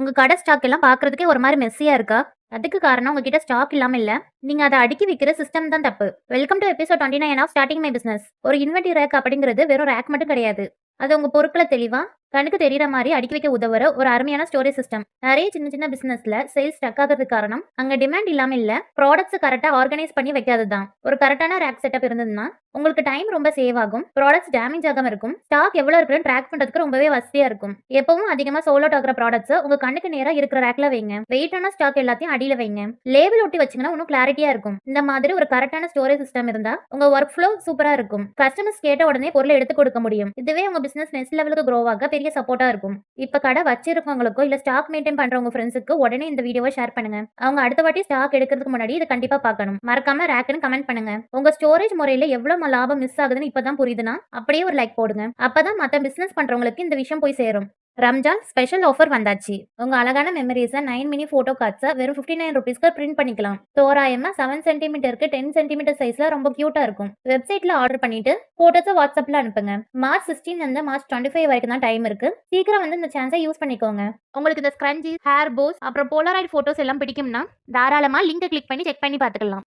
உங்க கடை ஸ்டாக் எல்லாம் பார்க்கறதுக்கே ஒரு மாரி மெஸ்ஸியா இருக்கா? அதுக்கு காரணம் உங்ககிட்ட ஸ்டாக் இல்லாம இல்ல. நீங்க அத அடுக்கி வைக்கிற சிஸ்டம் தான் தப்பு. Welcome to episode 29 of starting my business. ஒரு இன்வென்டரி ரேக் அப்படிங்கிறது வெறும் ரேக் மட்டும் கிடையாது. அது உங்க பொருட்கள தெளிவா, கண்ணுக்கு தெரியிற மாரி அடுக்கி வைக்க உதவுற ஒரு அருமையான ஸ்டோரேஜ் சிஸ்டம். நெறைய சின்ன சின்ன பிசினஸ்ல சேல்ஸ் ஸ்டக் ஆகுறதுக்கு காரணம் அங்க டிமாண்ட் இல்லாம இல்ல, ப்ராடக்ட்ஸ் கரெக்ட்டா ஆர்கனைஸ் பண்ணி வைக்காதது தான். ஒரு கரெக்ட்டான ரேக் செட்டப் இருந்ததுன்னா, உங்களுக்கு டைம் ரொம்ப சேவ் ஆகும். ப்ராடக்ட்ஸ் டேமேஜ் ஆகாம இருக்கும். ஸ்டாக் எவ்வளவு இருக்குன்னு ட்ராக் பண்றதுக்கு ரொம்பவே வசதியா இருக்கும். எப்பவும் அதிகமா சோல் அவுட் ஆகுற ப்ராடக்ட்ஸ் உங்க கண்ணுக்கு நேரா இருக்கிற ரேக்ல வைங்க. வெயிட்டான ஸ்டாக் எல்லாத்தையும் அடியில வைங்க. லேபிள் ஒட்டி வச்சீங்கன்னா இன்னும் கிளாரிட்டியா இருக்கும். இந்த மாதிரி ஒரு கரெக்ட்டான ஸ்டோரேஜ் சிஸ்டம் இருந்தா உங்க ஒர்க் ஃப்ளோ சூப்பரா இருக்கும். கஸ்டமர்ஸ் கேட்ட உடனே பொருளை எடுத்து கொடுக்க முடியும். இதுவே உங்க பிசினஸ் நெக்ஸ்ட் லெவலுக்கு க்ரோ ஆக பெரிய சப்போர்ட்டா இருக்கும். இப்ப கடை வச்சிருக்கவங்களுக்கோ இல்ல ஸ்டாக் மெயின்டைன் பண்ற உங்க ஃப்ரெண்ட்ஸுக்கு உடனே இந்த வீடியோவை ஷேர் பண்ணுங்க. அவங்க அடுத்த வாட்டி ஸ்டாக் எடுக்கிறதுக்கு முன்னாடி இதை கண்டிப்பா பார்க்கணும். மறக்காம ரேக்னு கமெண்ட் பண்ணுங்க. உங்க ஸ்டோரேஜ் முறையில எவ்வளவு லாபம் மிஸ் ஆகுதுன்னு இப்பதான் புரியுதுன்னா அப்படியே ஒரு லைக் போடுங்க. அப்பதான் மத்த பிசினஸ் பண்றவங்களுக்கு இந்த விஷயம் போய் சேரும். ரம்ஜான் ஸ்பெஷல் ஆஃபர் வந்தாச்சு. உங்க அழகான மெமரிஸை 9 மினி போட்டோ கார்ட்ஸை வெறும் 59 ருபீஸ்க்கு பிரிண்ட் பண்ணிக்கலாம். தோராயமா 7 சென்டிமீட்டருக்கு 10 சென்டிமீட்டர் சைஸ்ல ரொம்ப கியூட்டா இருக்கும். வெப்சைட்ல ஆர்டர் பண்ணிட்டு போட்டோஸை வாட்ஸ்அப்ல அனுப்புங்க. மார்ச் 16 இருந்து மார்ச் 25 வரைக்கும் தான் டைம் இருக்கு. சீக்கிரம் வந்து இந்த சான்ஸை யூஸ் பண்ணிக்கோங்க. உங்களுக்கு இந்த ஸ்க்ரன்ச்சி, ஹேர் போஸ், அப்புறம் போலராய்ட் போட்டோஸ் எல்லாம் பிடிக்கும்னா தாராளமா லிங்கை கிளிக் பண்ணி செக் பண்ணி பார்த்துக்கலாம்.